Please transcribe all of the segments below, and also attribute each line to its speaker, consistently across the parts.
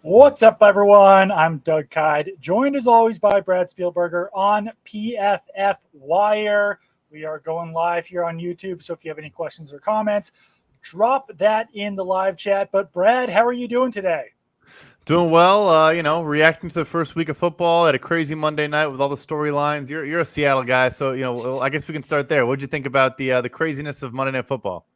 Speaker 1: What's up, everyone? I'm Doug Kyed, joined as always by Brad Spielberger on PFF Wire. We are going live here on YouTube, so if you have any questions or comments, drop that in the live chat. But Brad, how are you doing today?
Speaker 2: Doing well, reacting to the first week of football at a crazy Monday night with all the storylines. You're a Seattle guy, so I guess we can start there. What'd you think about the craziness of Monday Night Football?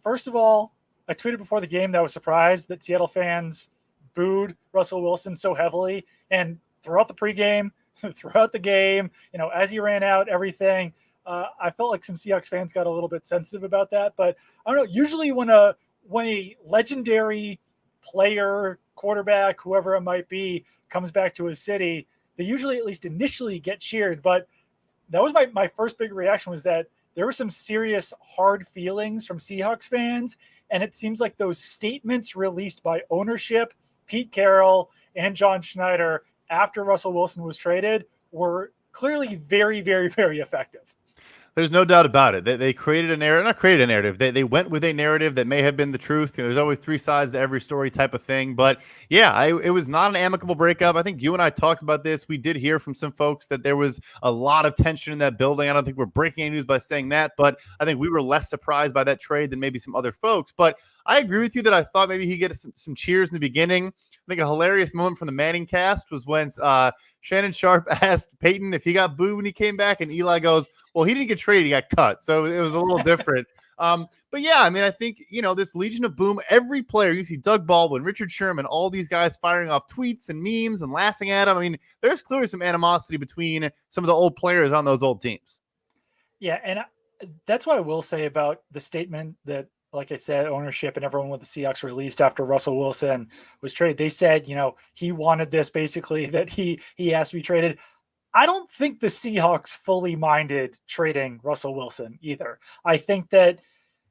Speaker 1: First of all, I tweeted before the game that I was surprised that Seattle fans booed Russell Wilson so heavily, and throughout the pregame, throughout the game, as he ran out, everything. I felt like some Seahawks fans got a little bit sensitive about that, but I don't know. Usually, when a legendary player, quarterback, whoever it might be, comes back to his city, they usually at least initially get cheered. But that was my first big reaction was that there were some serious hard feelings from Seahawks fans. And it seems like those statements released by ownership, Pete Carroll, and John Schneider after Russell Wilson was traded were clearly very, very, very effective.
Speaker 2: There's no doubt about it. They created a narrative, not created a narrative. They went with a narrative that may have been the truth. There's always three sides to every story type of thing. But yeah, it was not an amicable breakup. I think you and I talked about this. We did hear from some folks that there was a lot of tension in that building. I don't think we're breaking any news by saying that, but I think we were less surprised by that trade than maybe some other folks. But I agree with you that I thought maybe he'd get some cheers in the beginning. I think a hilarious moment from the Manning cast was when Shannon Sharp asked Peyton if he got booed when he came back, and Eli goes, well, he didn't get traded, he got cut. So it was a little different. But yeah, I mean, I think, this Legion of Boom, every player, you see Doug Baldwin, Richard Sherman, all these guys firing off tweets and memes and laughing at him. I mean, there's clearly some animosity between some of the old players on those old teams.
Speaker 1: Yeah, and that's what I will say about the statement that, like I said, ownership and everyone with the Seahawks released after Russell Wilson was traded. They said, he wanted this basically, that he asked to be traded. I don't think the Seahawks fully minded trading Russell Wilson either. I think that,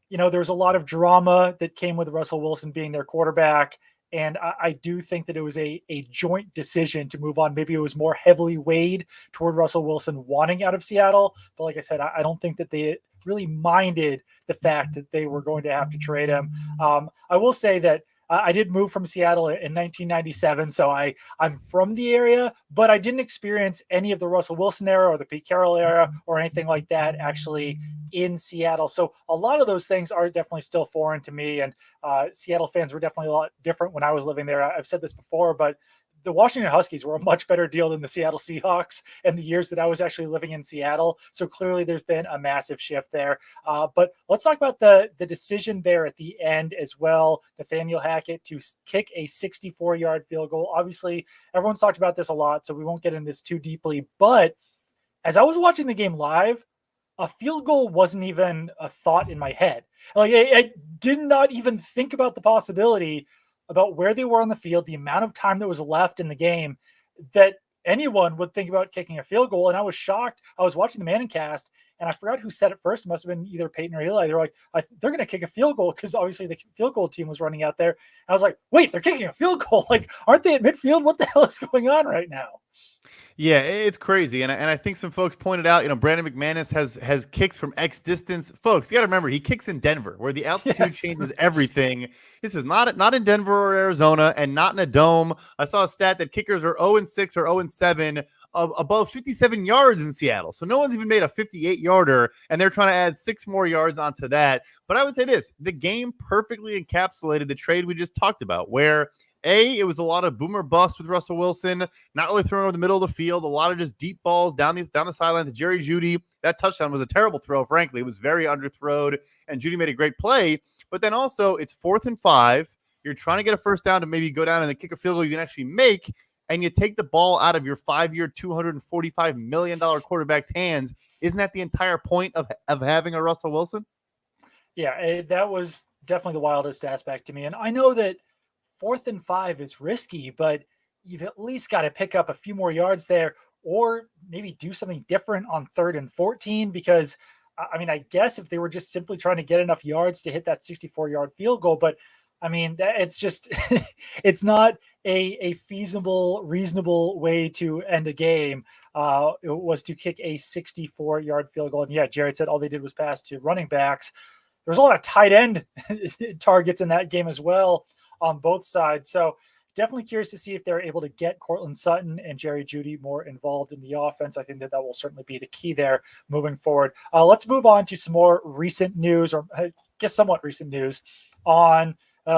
Speaker 1: there was a lot of drama that came with Russell Wilson being their quarterback. And I do think that it was a joint decision to move on. Maybe it was more heavily weighed toward Russell Wilson wanting out of Seattle. But like I said, I don't think that they really minded the fact that they were going to have to trade him. I will say that I did move from Seattle in 1997, so I'm from the area, but I didn't experience any of the Russell Wilson era or the Pete Carroll era or anything like that actually in Seattle. So a lot of those things are definitely still foreign to me, and Seattle fans were definitely a lot different when I was living there. I've said this before, but the Washington Huskies were a much better deal than the Seattle Seahawks in the years that I was actually living in Seattle. So clearly there's been a massive shift there. But let's talk about the decision there at the end as well. Nathaniel Hackett to kick a 64-yard field goal. Obviously, everyone's talked about this a lot, so we won't get into this too deeply. But as I was watching the game live, a field goal wasn't even a thought in my head. Like I did not even think about the possibility about where they were on the field, the amount of time that was left in the game, that anyone would think about kicking a field goal. And I was shocked. I was watching the Manning cast, and I forgot who said it first. It must have been either Peyton or Eli. They're like, they're going to kick a field goal because obviously the field goal team was running out there. And I was like, wait, they're kicking a field goal? Like, aren't they at midfield? What the hell is going on right now?
Speaker 2: Yeah, it's crazy, and I think some folks pointed out, Brandon McManus has kicks from X distance. Folks, you got to remember he kicks in Denver, where the altitude changes everything. This is not in Denver or Arizona, and not in a dome. I saw a stat that kickers are 0-6 or 0-7 above 57 yards in Seattle, so no one's even made a 58-yarder, and they're trying to add 6 more yards onto that. But I would say this: the game perfectly encapsulated the trade we just talked about, where it was a lot of boomer bust with Russell Wilson, not really throwing over the middle of the field, a lot of just deep balls down the sideline to Jerry Jeudy. That touchdown was a terrible throw, frankly. It was very underthrown, and Jeudy made a great play. But then also, it's 4th and 5. You're trying to get a first down to maybe go down and then kick a field goal you can actually make, and you take the ball out of your 5-year, $245 million quarterback's hands. Isn't that the entire point of having a Russell Wilson?
Speaker 1: Yeah, that was definitely the wildest aspect to me. And I know that 4th and 5 is risky, but you've at least got to pick up a few more yards there, or maybe do something different on 3rd and 14. Because I guess if they were just simply trying to get enough yards to hit that 64-yard field goal, but it's just it's not a feasible, reasonable way to end a game. It was to kick a 64-yard field goal, and yeah, Jared said all they did was pass to running backs. There was a lot of tight end targets in that game as well on both sides. So definitely curious to see if they're able to get Cortland Sutton and Jerry Jeudy more involved in the offense. I think that will certainly be the key there moving forward. Let's move on to some more recent news, or I guess somewhat recent news. On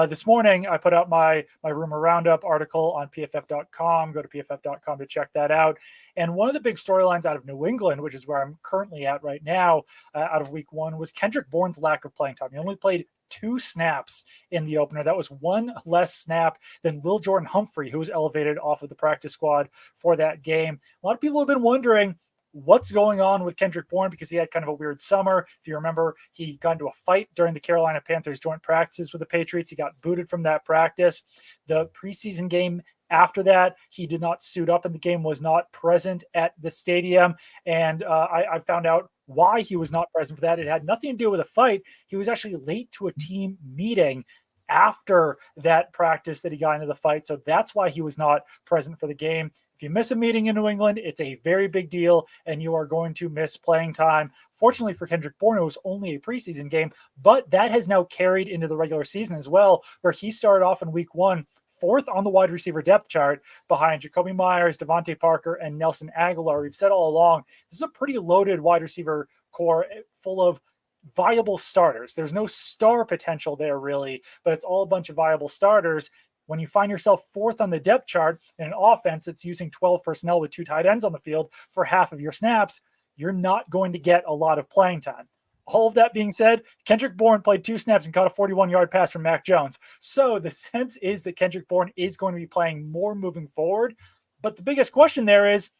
Speaker 1: this morning, I put out my rumor roundup article on PFF.com. Go to PFF.com to check that out. And one of the big storylines out of New England, which is where I'm currently at right now, out of week 1, was Kendrick Bourne's lack of playing time. He only played 2 snaps in the opener. That was 1 less snap than Lil Jordan Humphrey, who was elevated off of the practice squad for that game. A lot of people have been wondering what's going on with Kendrick Bourne, because he had kind of a weird summer. If you remember, he got into a fight during the Carolina Panthers joint practices with the Patriots. He got booted from that practice. The preseason game after that, he did not suit up in the game, was not present at the stadium. And I found out why he was not present for that. It had nothing to do with a fight. He was actually late to a team meeting after that practice that he got into the fight. So that's why he was not present for the game. If you miss a meeting in New England, it's a very big deal, and you are going to miss playing time. Fortunately for Kendrick Bourne, it was only a preseason game, but that has now carried into the regular season as well, where he started off in week 1, 4th on the wide receiver depth chart behind Jacoby Myers, Devontae Parker, and Nelson Aguilar. We've said all along, this is a pretty loaded wide receiver core full of viable starters. There's no star potential there really, but it's all a bunch of viable starters. When you find yourself 4th on the depth chart in an offense that's using 12 personnel with 2 tight ends on the field for half of your snaps, you're not going to get a lot of playing time. All of that being said, Kendrick Bourne played 2 snaps and caught a 41-yard pass from Mac Jones. So the sense is that Kendrick Bourne is going to be playing more moving forward. But the biggest question there is,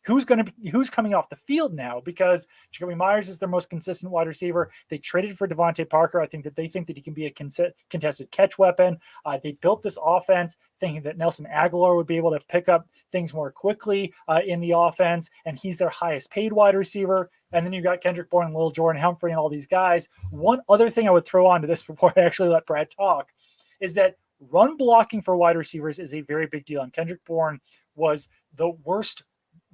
Speaker 1: who's coming off the field now? Because Jacoby Myers is their most consistent wide receiver. They traded for Devontae Parker. I think that they think that he can be a contested catch weapon. They built this offense thinking that Nelson Aguilar would be able to pick up things more quickly in the offense, and he's their highest paid wide receiver. And then you got Kendrick Bourne and Lil Jordan Humphrey and all these guys. One other thing I would throw onto this before I actually let Brad talk is that run blocking for wide receivers is a very big deal. And Kendrick Bourne was the worst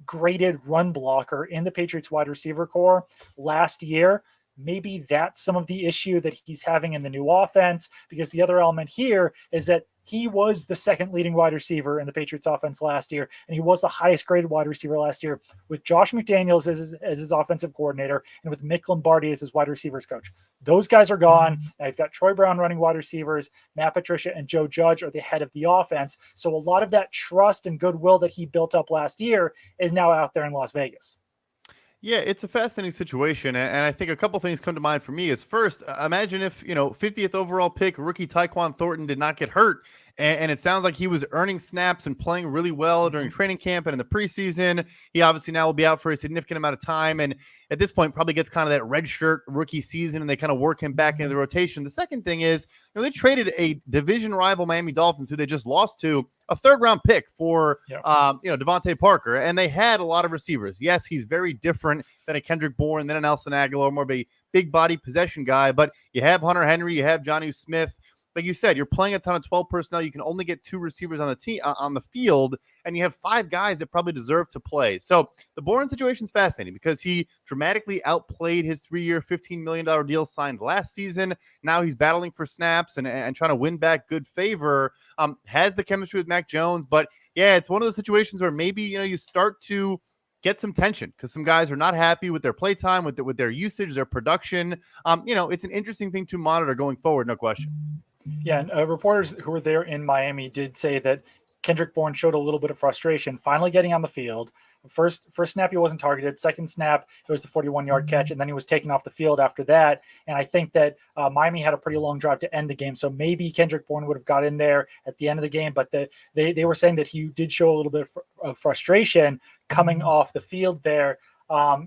Speaker 1: graded run blocker in the Patriots wide receiver core last year. Maybe that's some of the issue that he's having in the new offense, because the other element here is that he was the 2nd leading wide receiver in the Patriots offense last year, and he was the highest graded wide receiver last year with Josh McDaniels as his offensive coordinator and with Mick Lombardi as his wide receivers coach. Those guys are gone. Now you've got Troy Brown running wide receivers. Matt Patricia and Joe Judge are the head of the offense. So a lot of that trust and goodwill that he built up last year is now out there in Las Vegas.
Speaker 2: Yeah, it's a fascinating situation, and I think a couple things come to mind for me. Is first, imagine if 50th overall pick rookie Tyquan Thornton did not get hurt, and it sounds like he was earning snaps and playing really well during training camp and in the preseason. He obviously now will be out for a significant amount of time, and at this point probably gets kind of that red shirt rookie season, and they kind of work him back into the rotation. The second thing is, they traded a division rival Miami Dolphins, who they just lost to, a 3rd-round pick for, Devontae Parker, and they had a lot of receivers. Yes, he's very different than a Kendrick Bourne, than a Nelson Aguilar, more of a big body possession guy. But you have Hunter Henry, you have Jonnu Smith. Like you said, you're playing a ton of 12 personnel. You can only get 2 receivers on the team on the field, and you have 5 guys that probably deserve to play. So the Bourne situation is fascinating because he dramatically outplayed his 3-year, $15 million deal signed last season. Now he's battling for snaps and trying to win back good favor. Has the chemistry with Mac Jones, but yeah, it's one of those situations where maybe you start to get some tension because some guys are not happy with their play time, with their usage, their production. It's an interesting thing to monitor going forward, no question.
Speaker 1: Yeah, and reporters who were there in Miami did say that Kendrick Bourne showed a little bit of frustration finally getting on the field. First snap, he wasn't targeted. Second snap, it was the 41-yard catch, and then he was taken off the field after that. And I think that Miami had a pretty long drive to end the game, so maybe Kendrick Bourne would have got in there at the end of the game. But they were saying that he did show a little bit of frustration coming off the field there.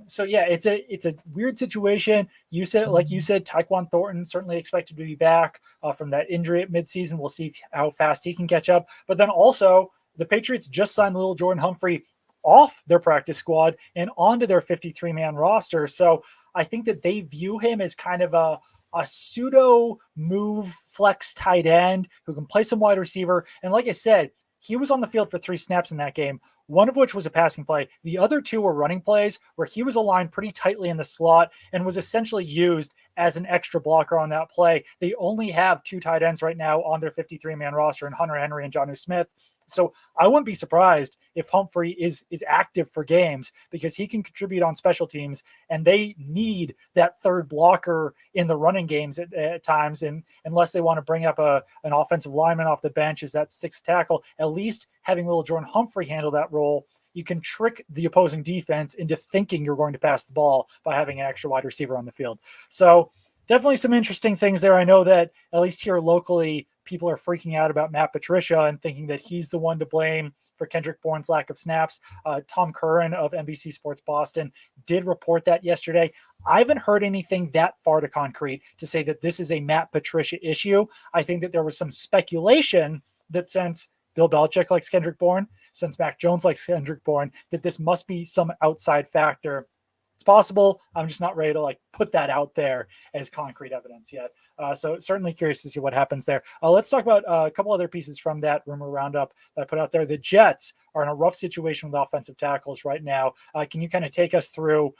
Speaker 1: So yeah, it's a weird situation. Like you said, Tyquan Thornton certainly expected to be back from that injury at midseason. We'll see how fast he can catch up. But then also the Patriots just signed Lil Jordan Humphrey off their practice squad and onto their 53-man roster. So I think that they view him as kind of a pseudo move flex tight end who can play some wide receiver. And like I said, he was on the field for 3 snaps in that game. one of which was a passing play. The other two were running plays where he was aligned pretty tightly in the slot and was essentially used as an extra blocker on that play. They only have 2 tight ends right now on their 53-man roster, in Hunter Henry and Jonnu Smith. So I wouldn't be surprised if Humphrey is active for games, because he can contribute on special teams, and they need that third blocker in the running games at times. And unless they want to bring up an offensive lineman off the bench as that 6th tackle, at least having little Jordan Humphrey handle that role, you can trick the opposing defense into thinking you're going to pass the ball by having an extra wide receiver on the field. So definitely some interesting things there. I know that at least here locally, people are freaking out about Matt Patricia and thinking that he's the one to blame for Kendrick Bourne's lack of snaps. Tom Curran of NBC Sports Boston did report that yesterday. I haven't heard anything that far to concrete to say that this is a Matt Patricia issue. I think that there was some speculation that since Bill Belichick likes Kendrick Bourne, since Mac Jones likes Kendrick Bourne, that this must be some outside factor. It's possible. I'm just not ready to put that out there as concrete evidence yet. So certainly curious to see what happens there. Let's talk about a couple other pieces from that rumor roundup that I put out there. The Jets are in a rough situation with offensive tackles right now. Can you kind of take us through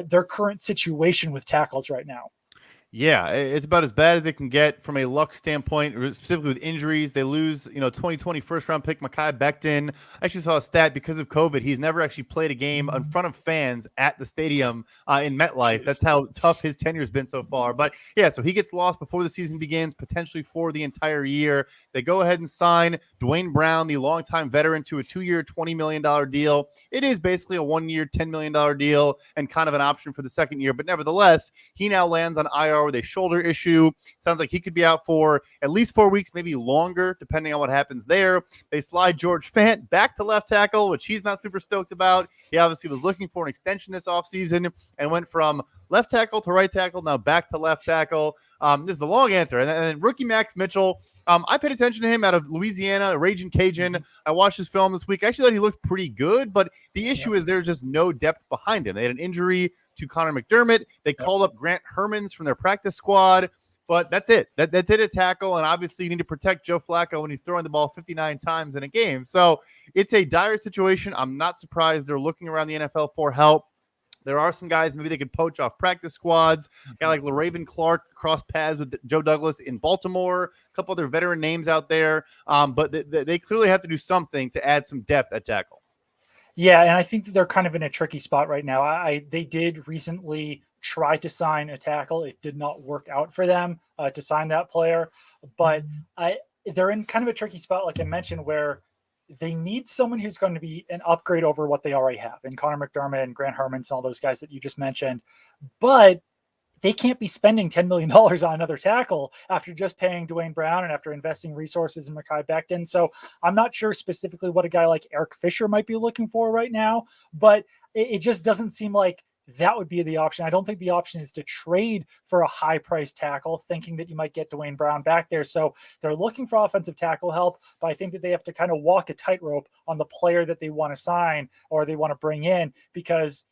Speaker 1: their current situation with tackles right now?
Speaker 2: Yeah, it's about as bad as it can get from a luck standpoint, specifically with injuries. They lose, 2020 first-round pick Mekhi Becton. I actually saw a stat because of COVID. He's never actually played a game in front of fans at the stadium in MetLife. That's how tough his tenure has been so far. But, yeah, so he gets lost before the season begins, potentially for the entire year. They go ahead and sign Dwayne Brown, the longtime veteran, to a 2-year, $20 million deal. It is basically a 1-year, $10 million deal and kind of an option for the second year. But nevertheless, he now lands on IR with a shoulder issue. Sounds like he could be out for at least 4 weeks, maybe longer, depending on what happens there. They slide George Fant back to left tackle, which he's not super stoked about. He obviously was looking for an extension this offseason and went from left tackle to right tackle, now back to left tackle. This is a long answer. And then rookie Max Mitchell, I paid attention to him out of Louisiana, a Raging Cajun. I watched his film this week. I actually thought he looked pretty good, but the issue is there's just no depth behind him. They had an injury to Conor McDermott. They called up Grant Hermans from their practice squad, but that's it. That's it at tackle, and obviously you need to protect Joe Flacco when he's throwing the ball 59 times in a game. So it's a dire situation. I'm not surprised they're looking around the NFL for help. There are some guys maybe they could poach off practice squads. A guy like LaRaven Clark crossed paths with Joe Douglas in Baltimore. A couple other veteran names out there. But they clearly have to do something to add some depth at tackle.
Speaker 1: Yeah, and I think that they're kind of in a tricky spot right now. They did recently try to sign a tackle. It did not work out for them to sign that player. But they're in kind of a tricky spot, like I mentioned, where they need someone who's going to be an upgrade over what they already have, and Conor McDermott and Grant Hermans and all those guys that you just mentioned. But they can't be spending $10 million on another tackle after just paying Dwayne Brown and after investing resources in Mekhi Becton. So I'm not sure specifically what a guy like Eric Fisher might be looking for right now, but it just doesn't seem like that would be the option. I don't think the option is to trade for a high-priced tackle, thinking that you might get Dwayne Brown back there. So they're looking for offensive tackle help, but I think that they have to kind of walk a tightrope on the player that they want to sign or they want to bring in, because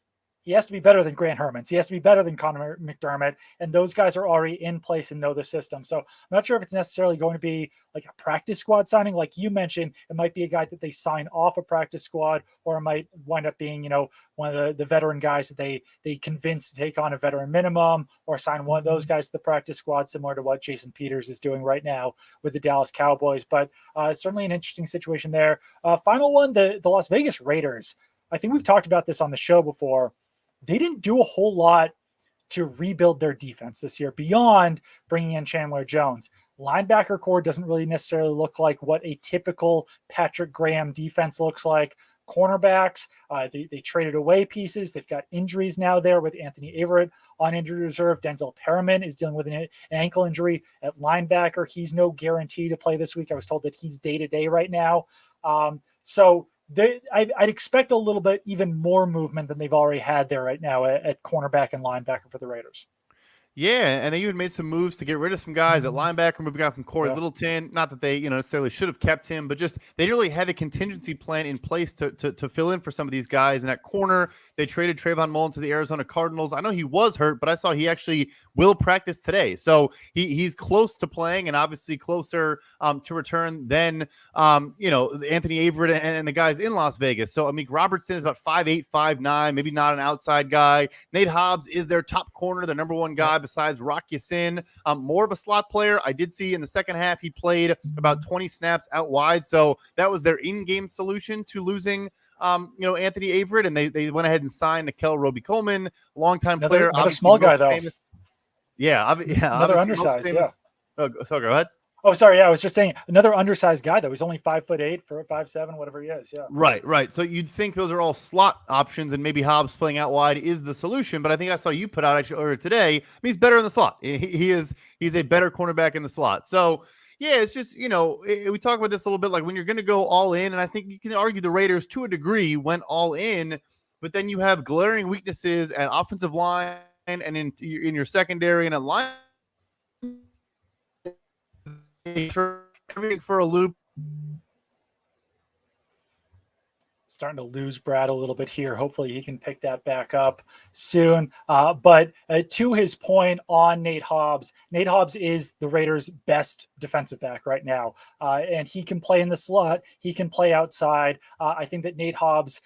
Speaker 1: he has to be better than Grant Hermans. He has to be better than Conor McDermott. And those guys are already in place and know the system. So I'm not sure if it's necessarily going to be like a practice squad signing. Like you mentioned, it might be a guy that they sign off a practice squad, or it might wind up being, one of the veteran guys that they convince to take on a veteran minimum, or sign one of those guys to the practice squad, similar to what Jason Peters is doing right now with the Dallas Cowboys. But certainly an interesting situation there. Final one, the Las Vegas Raiders. I think we've talked about this on the show before. They didn't do a whole lot to rebuild their defense this year beyond bringing in Chandler Jones. Linebacker core doesn't really necessarily look like what a typical Patrick Graham defense looks like. Cornerbacks, they traded away pieces. They've got injuries now there with Anthony Averett on injured reserve. Denzel Perriman is dealing with an ankle injury at linebacker. He's no guarantee to play this week. I was told that he's day-to-day right now. So I'd expect a little bit even more movement than they've already had there right now at cornerback and linebacker for the Raiders.
Speaker 2: Yeah, and they even made some moves to get rid of some guys at linebacker, moving out from Corey
Speaker 1: Yeah.
Speaker 2: Littleton. Not that they, necessarily should have kept him, but just they didn't really have a contingency plan in place to fill in for some of these guys. And at corner, they traded Trayvon Mullen to the Arizona Cardinals. I know he was hurt, but I saw he actually will practice today, so he's close to playing, and obviously closer to return than Anthony Averett and the guys in Las Vegas. So Amik Robertson is about 5'8", 5'9", maybe not an outside guy. Nate Hobbs is their top corner, the number one guy besides Rock Ya-Sin. More of a slot player. I did see in the second half he played about 20 snaps out wide, so that was their in-game solution to losing Anthony Averett, and they went ahead and signed Nikel Roby-Coleman, longtime player.
Speaker 1: Another small guy, though.
Speaker 2: Famous. Yeah,
Speaker 1: another undersized, yeah.
Speaker 2: Oh, so go ahead.
Speaker 1: Oh, sorry. Yeah, I was just saying another undersized guy though. He's only 5'8" for 5'7", whatever he is. Yeah.
Speaker 2: Right. So you'd think those are all slot options, and maybe Hobbs playing out wide is the solution. But I think I saw you put out actually earlier today. I mean, he's better in the slot. He's a better cornerback in the slot. So yeah, it's just we talk about this a little bit, like when you're going to go all in, and I think you can argue the Raiders to a degree went all in, but then you have glaring weaknesses at offensive line and in your secondary and at line. Everything for a loop.
Speaker 1: Starting to lose Brad a little bit here. Hopefully he can pick that back up soon. But to his point on Nate Hobbs is the Raiders' best defensive back right now. And he can play in the slot. He can play outside. I think that Nate Hobbs,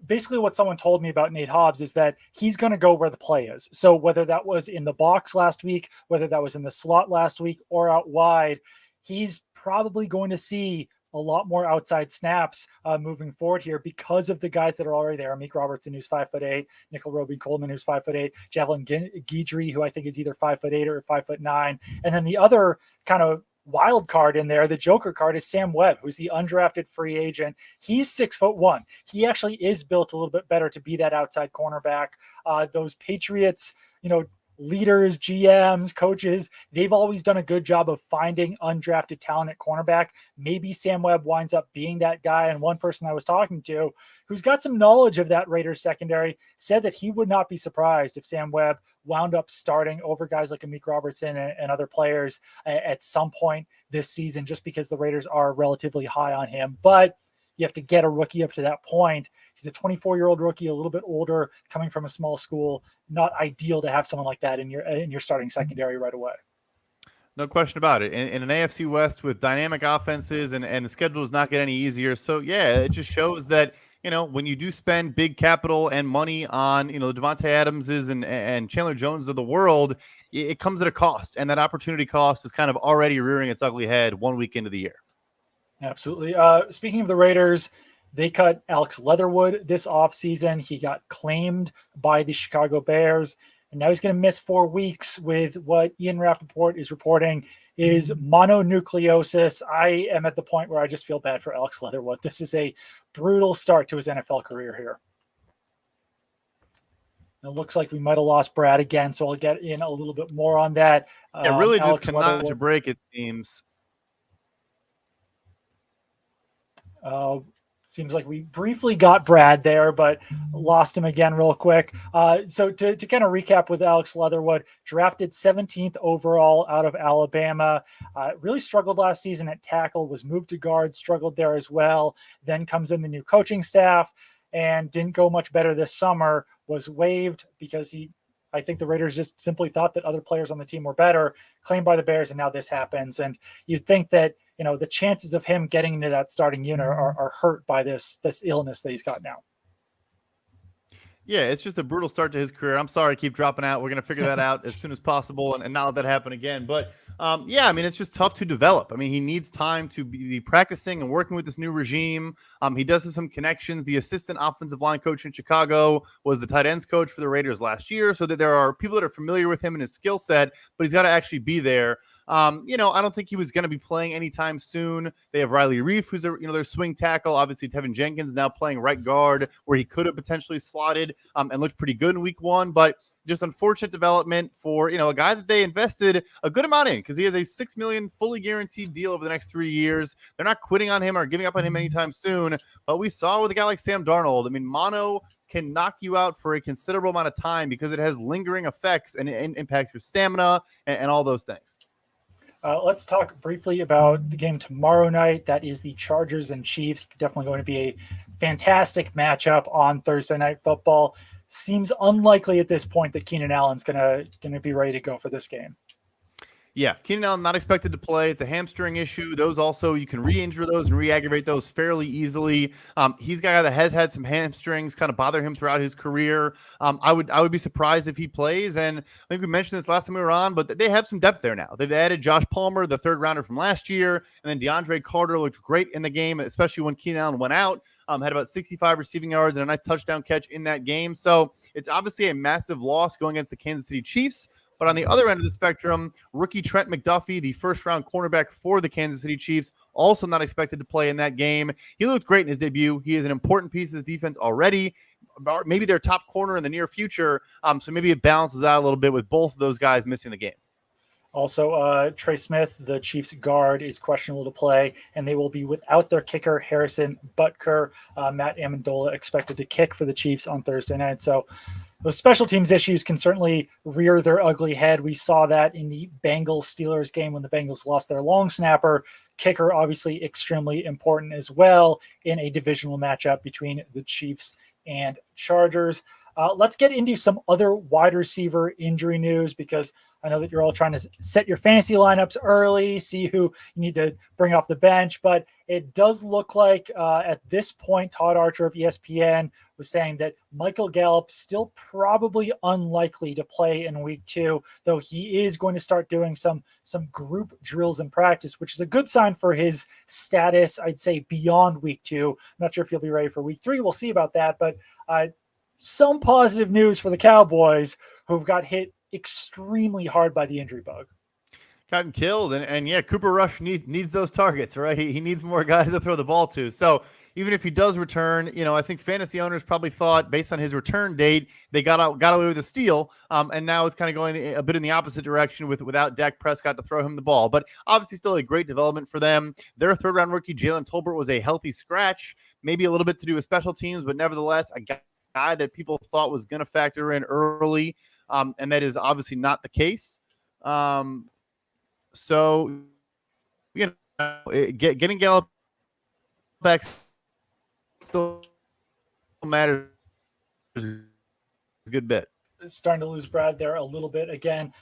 Speaker 1: basically what someone told me about Nate Hobbs is that he's going to go where the play is. So whether that was in the box last week, whether that was in the slot last week or out wide, he's probably going to see a lot more outside snaps moving forward here because of the guys that are already there. Amik Robertson, who's 5'8", Nikel Roby-Coleman, who's 5'8", Javelin Guidry, who I think is either 5'8" or 5'9". And then the other kind of wild card in there, the Joker card, is Sam Webb, who's the undrafted free agent. He's 6'1". He actually is built a little bit better to be that outside cornerback. Those Patriots, leaders, GMs, coaches, they've always done a good job of finding undrafted talent at cornerback. Maybe Sam Webb winds up being that guy. And one person I was talking to who's got some knowledge of that Raiders secondary said that he would not be surprised if Sam Webb wound up starting over guys like Amik Robertson and other players at some point this season, just because the Raiders are relatively high on him. But you have to get a rookie up to that point. He's a 24-year-old rookie, a little bit older, coming from a small school. Not ideal to have someone like that in your starting secondary right away.
Speaker 2: No question about it. In an AFC West with dynamic offenses and the schedule does not get any easier. So, yeah, it just shows that, when you do spend big capital and money on, the Devontae Adamses and Chandler Jones of the world, it comes at a cost. And that opportunity cost is kind of already rearing its ugly head 1 week into the year.
Speaker 1: Absolutely. Speaking of the Raiders, they cut Alex Leatherwood this offseason. He got claimed by the Chicago Bears, and now he's going to miss 4 weeks with what Ian Rappaport is reporting is mononucleosis. I am at the point where I just feel bad for Alex Leatherwood. This is a brutal start to his NFL career here. It looks like we might have lost Brad again, so I'll get in a little bit more on that.
Speaker 2: Yeah, really
Speaker 1: Alex
Speaker 2: just cannot to break, it seems.
Speaker 1: Seems like we briefly got Brad there, but lost him again real quick. So to kind of recap with Alex Leatherwood, drafted 17th overall out of Alabama, really struggled last season at tackle, was moved to guard, struggled there as well. Then comes in the new coaching staff and didn't go much better this summer, was waived because I think the Raiders just simply thought that other players on the team were better, claimed by the Bears, and now this happens. And you'd think that, the chances of him getting into that starting unit are hurt by this illness that he's got now.
Speaker 2: Yeah, it's just a brutal start to his career. I'm sorry I keep dropping out. We're going to figure that out as soon as possible and not let that happen again. But, it's just tough to develop. He needs time to be practicing and working with this new regime. He does have some connections. The assistant offensive line coach in Chicago was the tight ends coach for the Raiders last year, so that there are people that are familiar with him and his skill set, but he's got to actually be there. I don't think he was going to be playing anytime soon. They have Riley Reif, who's their swing tackle. Obviously, Tevin Jenkins now playing right guard, where he could have potentially slotted and looked pretty good in week one. But just unfortunate development for, a guy that they invested a good amount in, because he has a $6 million fully guaranteed deal over the next 3 years. They're not quitting on him or giving up on him anytime soon. But we saw with a guy like Sam Darnold, I mean, mono can knock you out for a considerable amount of time because it has lingering effects and impacts your stamina and all those things.
Speaker 1: Let's talk briefly about the game tomorrow night. That is the Chargers and Chiefs. Definitely going to be a fantastic matchup on Thursday Night Football. Seems unlikely at this point that Keenan Allen's gonna be ready to go for this game.
Speaker 2: Yeah, Keenan Allen not expected to play. It's a hamstring issue. Those also, you can re-injure those and re-aggravate those fairly easily. He's a guy that has had some hamstrings kind of bother him throughout his career. I would be surprised if he plays. And I think we mentioned this last time we were on, but they have some depth there now. They've added Josh Palmer, the third rounder from last year, and then DeAndre Carter looked great in the game, especially when Keenan Allen went out. Had about 65 receiving yards and a nice touchdown catch in that game. So it's obviously a massive loss going against the Kansas City Chiefs. But on the other end of the spectrum, rookie Trent McDuffie, the first-round cornerback for the Kansas City Chiefs, also not expected to play in that game. He looked great in his debut. He is an important piece of this defense already, maybe their top corner in the near future. So maybe it balances out a little bit with both of those guys missing the game.
Speaker 1: Also, Trey Smith, the Chiefs guard, is questionable to play, and they will be without their kicker, Harrison Butker. Matt Amendola expected to kick for the Chiefs on Thursday night. So those special teams issues can certainly rear their ugly head. We saw that in the Bengals-Steelers game when the Bengals lost their long snapper. Kicker, obviously extremely important as well in a divisional matchup between the Chiefs and Chargers. Let's get into some other wide receiver injury news, because I know that you're all trying to set your fantasy lineups early, see who you need to bring off the bench. But it does look like at this point, Todd Archer of ESPN was saying that Michael Gallup still probably unlikely to play in week 2, though he is going to start doing some group drills in practice, which is a good sign for his status, I'd say, beyond week 2. I'm not sure if he'll be ready for week 3. We'll see about that. But some positive news for the Cowboys, who've got hit extremely hard by the injury bug.
Speaker 2: Gotten killed. And yeah, Cooper Rush needs those targets, right? He needs more guys to throw the ball to. So even if he does return, I think fantasy owners probably thought, based on his return date, they got away with a steal. And now it's kind of going a bit in the opposite direction without Dak Prescott to throw him the ball. But obviously still a great development for them. Their third-round rookie, Jalen Tolbert, was a healthy scratch. Maybe a little bit to do with special teams, but nevertheless, a guy that people thought was going to factor in early. And that is obviously not the case. So, getting Gallup back still matters a good bit.
Speaker 1: Starting to lose Brad there a little bit again.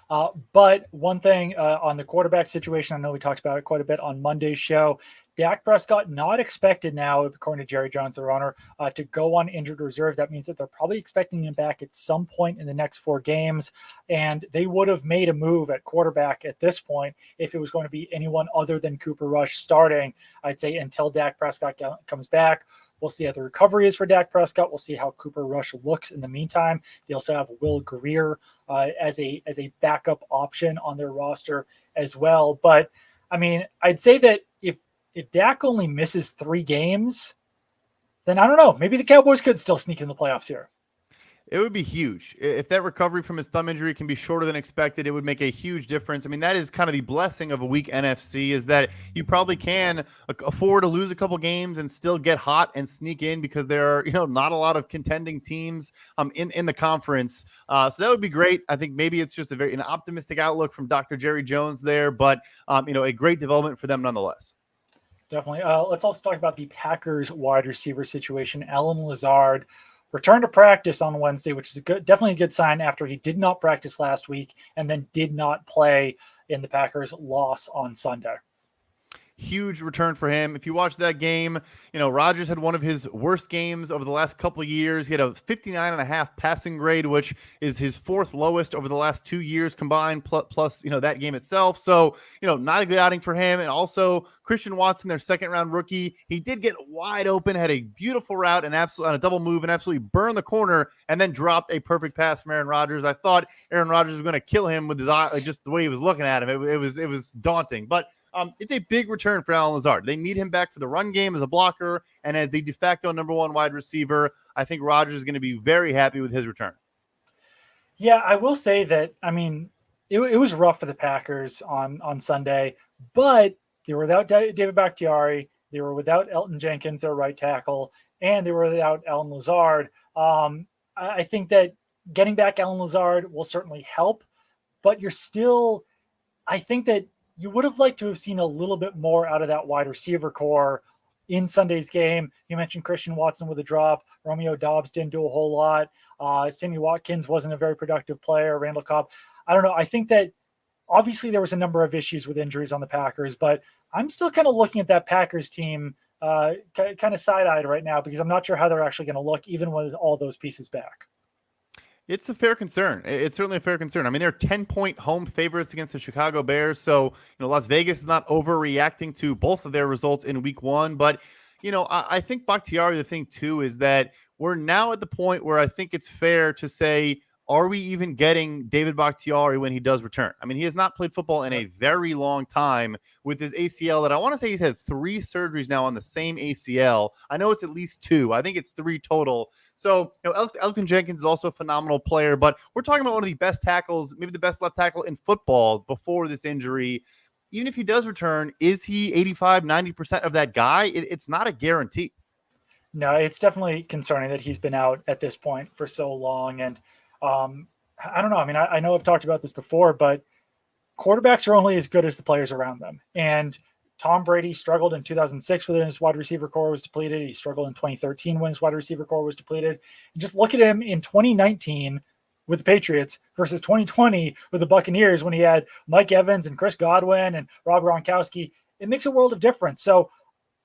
Speaker 1: But one thing on the quarterback situation, I know we talked about it quite a bit on Monday's show. Dak Prescott not expected now, according to Jerry Jones, their owner, to go on injured reserve. That means that they're probably expecting him back at some point in the next 4 games. And they would have made a move at quarterback at this point if it was going to be anyone other than Cooper Rush starting, I'd say, until Dak Prescott comes back. We'll see how the recovery is for Dak Prescott. We'll see how Cooper Rush looks in the meantime. They also have Will Greer as a backup option on their roster as well. But, I mean, I'd say that if Dak only misses 3 games, then I don't know. Maybe the Cowboys could still sneak in the playoffs here.
Speaker 2: It would be huge. If that recovery from his thumb injury can be shorter than expected, it would make a huge difference. I mean, that is kind of the blessing of a weak NFC, is that you probably can afford to lose a couple games and still get hot and sneak in, because there are, not a lot of contending teams in the conference. So that would be great. I think maybe it's just an optimistic outlook from Dr. Jerry Jones there, but a great development for them nonetheless.
Speaker 1: Definitely. Let's also talk about the Packers wide receiver situation. Allen Lazard returned to practice on Wednesday, which is definitely a good sign after he did not practice last week and then did not play in the Packers' loss on Sunday.
Speaker 2: Huge return for him. If you watch that game, Rodgers had one of his worst games over the last couple of years. He had a 59.5 passing grade, which is his 4th lowest over the last 2 years combined, plus that game itself. So, not a good outing for him. And also Christian Watson, their 2nd-round rookie, he did get wide open, had a beautiful route and on a double move and absolutely burned the corner, and then dropped a perfect pass from Aaron Rodgers. I thought Aaron Rodgers was going to kill him with his eye, just the way he was looking at him. It was daunting, but it's a big return for Allen Lazard. They need him back for the run game as a blocker and as the de facto number 1 wide receiver. I think Rodgers is going to be very happy with his return.
Speaker 1: Yeah, I will say that. I mean, it was rough for the Packers on Sunday, but they were without David Bakhtiari, they were without Elton Jenkins, their right tackle, and they were without Alan Lazard. I think that getting back Alan Lazard will certainly help, but you're still. I think that you would have liked to have seen a little bit more out of that wide receiver core in Sunday's game. You mentioned Christian Watson with a drop. Romeo Dobbs didn't do a whole lot. Sammy Watkins wasn't a very productive player. Randall Cobb. I don't know. I think that obviously there was a number of issues with injuries on the Packers, but I'm still kind of looking at that Packers team kind of side-eyed right now because I'm not sure how they're actually going to look even with all those pieces back.
Speaker 2: It's a fair concern. It's certainly a fair concern. I mean, they're 10-point home favorites against the Chicago Bears. So, Las Vegas is not overreacting to both of their results in week one. But, I think Bakhtiari, the thing too, is that we're now at the point where I think it's fair to say, are we even getting David Bakhtiari when he does return? I mean, he has not played football in a very long time with his ACL that I want to say he's had 3 surgeries now on the same ACL. I know it's at least 2. I think it's 3 total. So, Elton Jenkins is also a phenomenal player, but we're talking about one of the best tackles, maybe the best left tackle in football before this injury. Even if he does return, is he 85, 90% of that guy? It's not a guarantee.
Speaker 1: No, it's definitely concerning that he's been out at this point for so long. And I don't know. I mean, I know I've talked about this before, but quarterbacks are only as good as the players around them. And Tom Brady struggled in 2006 when his wide receiver core was depleted. He struggled in 2013 when his wide receiver core was depleted. And just look at him in 2019 with the Patriots versus 2020 with the Buccaneers when he had Mike Evans and Chris Godwin and Rob Gronkowski. It makes a world of difference. So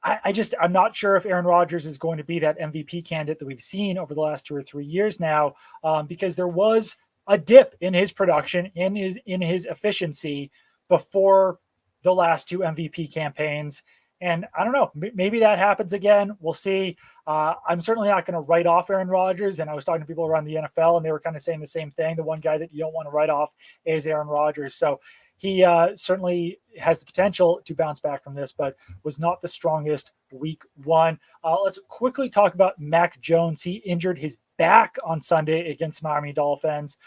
Speaker 1: I'm not sure if Aaron Rodgers is going to be that MVP candidate that we've seen over the last 2 or 3 years now, because there was a dip in his production, in his efficiency before the last 2 MVP campaigns. And I don't know, maybe that happens again. We'll see. I'm certainly not going to write off Aaron Rodgers. And I was talking to people around the NFL, and they were kind of saying the same thing. The one guy that you don't want to write off is Aaron Rodgers. So he certainly has the potential to bounce back from this, but was not the strongest week one. Let's quickly talk about Mac Jones. He injured his back on Sunday against Miami Dolphins.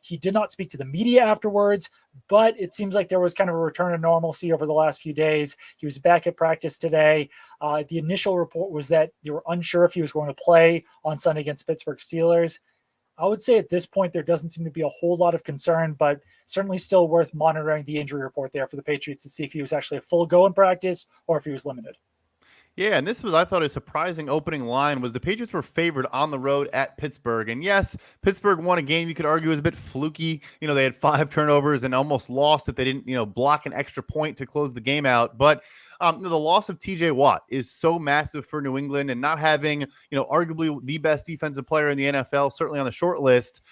Speaker 1: He did not speak to the media afterwards, but it seems like there was kind of a return to normalcy over the last few days. He was back at practice today. The initial report was that they were unsure if he was going to play on Sunday against Pittsburgh Steelers. I would say at this point, there doesn't seem to be a whole lot of concern, but certainly still worth monitoring the injury report there for the Patriots to see if he was actually a full go in practice or if he was limited.
Speaker 2: Yeah, and this was, I thought, a surprising opening line was the Patriots were favored on the road at Pittsburgh. And yes, Pittsburgh won a game you could argue was a bit fluky. They had 5 turnovers and almost lost if they didn't, block an extra point to close the game out. But the loss of TJ Watt is so massive for New England, and not having, arguably the best defensive player in the NFL, certainly on the short list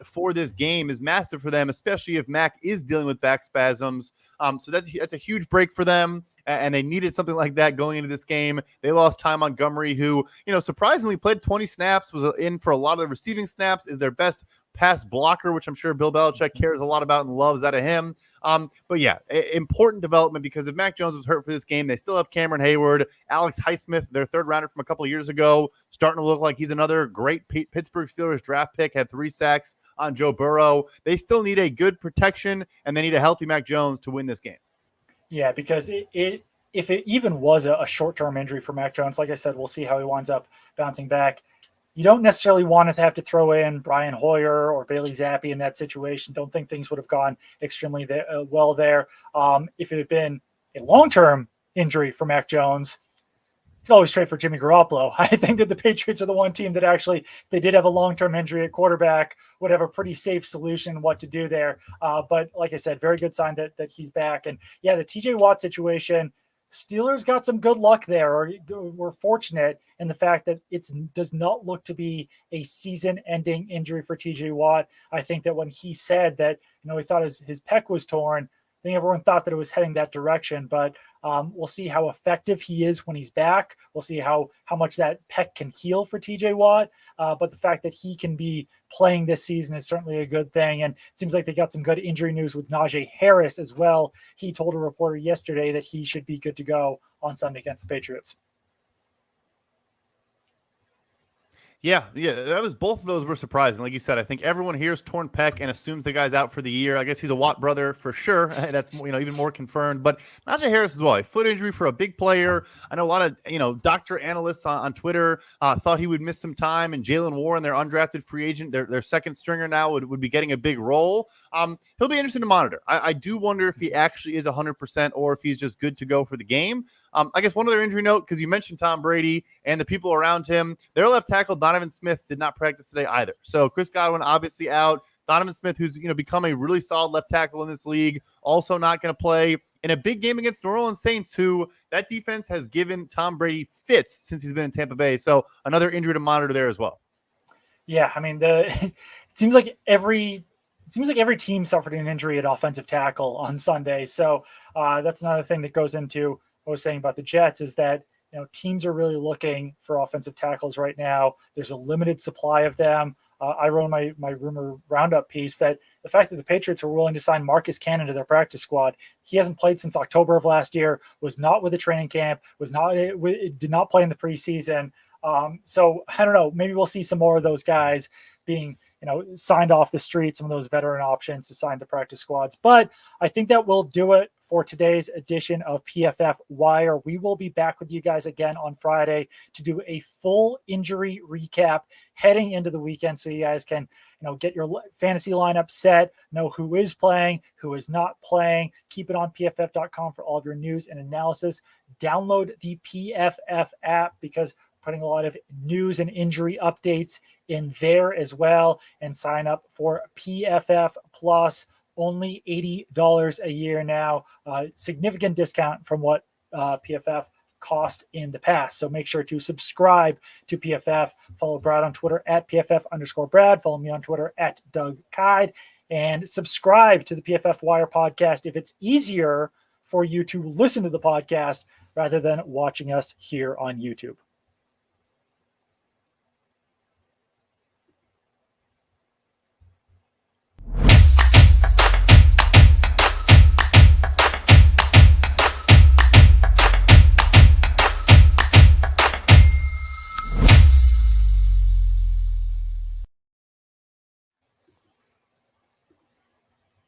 Speaker 2: for this game, is massive for them, especially if Mac is dealing with back spasms. So that's a huge break for them. And they needed something like that going into this game. They lost Ty Montgomery, who, surprisingly played 20 snaps, was in for a lot of the receiving snaps, is their best pass blocker, which I'm sure Bill Belichick cares a lot about and loves out of him. But yeah, important development, because if Mac Jones was hurt for this game, they still have Cameron Hayward, Alex Highsmith, their 3rd rounder from a couple of years ago, starting to look like he's another great Pittsburgh Steelers draft pick, had 3 sacks on Joe Burrow. They still need a good protection, and they need a healthy Mac Jones to win this game.
Speaker 1: Yeah, because if it even was a short-term injury for Mac Jones, like I said, we'll see how he winds up bouncing back. You don't necessarily want to have to throw in Brian Hoyer or Bailey Zappi in that situation. Don't think things would have gone extremely well there. If it had been a long-term injury for Mac Jones, you could always trade for Jimmy Garoppolo. I think that the Patriots are the one team that actually, if they did have a long-term injury at quarterback, would have a pretty safe solution what to do there. But like I said, very good sign that he's back. And yeah, the TJ Watt situation, Steelers got some good luck there, or were fortunate in the fact that it does not look to be a season-ending injury for TJ Watt. I think that when he said that, he thought his pec was torn, I think everyone thought that it was heading that direction, but we'll see how effective he is when he's back. We'll see how much that pec can heal for TJ Watt. But the fact that he can be playing this season is certainly a good thing. And it seems like they got some good injury news with Najee Harris as well. He told a reporter yesterday that he should be good to go on Sunday against the Patriots.
Speaker 2: Yeah, that was both of those were surprising. Like you said, I think everyone hears torn pec and assumes the guy's out for the year. I guess he's a Watt brother for sure. That's even more confirmed. But Najee Harris as well, a foot injury for a big player. I know a lot of doctor analysts on Twitter thought he would miss some time, and Jalen Warren, their undrafted free agent, their second stringer now would be getting a big role. He'll be interesting to monitor. I do wonder if he actually is 100% or if he's just good to go for the game. I guess one other injury note, because you mentioned Tom Brady and the people around him, their left tackle Donovan Smith did not practice today either. So Chris Godwin obviously out. Donovan Smith, who's become a really solid left tackle in this league, also not going to play in a big game against New Orleans Saints, who that defense has given Tom Brady fits since he's been in Tampa Bay. So another injury to monitor there as well.
Speaker 1: Yeah, I mean it seems like every team suffered an injury at offensive tackle on Sunday. So that's another thing that goes into what I was saying about the Jets is that teams are really looking for offensive tackles right now. There's a limited supply of them. I wrote in my rumor roundup piece that the fact that the Patriots were willing to sign Marcus Cannon to their practice squad, he hasn't played since October of last year, was not with the training camp, did not play in the preseason. So I don't know, maybe we'll see some more of those guys being signed off the street, some of those veteran options to sign to practice squads. But I think that will do it for today's edition of PFF Wire. We will be back with you guys again on Friday to do a full injury recap heading into the weekend, so you guys can get your fantasy lineup set, know who is playing, who is not playing. Keep it on pff.com for all of your news and analysis. Download the PFF app because putting a lot of news and injury updates in there as well, and sign up for PFF Plus, only $80 a year now. Significant discount from what PFF cost in the past. So make sure to subscribe to PFF. Follow Brad on Twitter at PFF_Brad. Follow me on Twitter at Doug Kyed. And subscribe to the PFF Wire podcast if it's easier for you to listen to the podcast rather than watching us here on YouTube.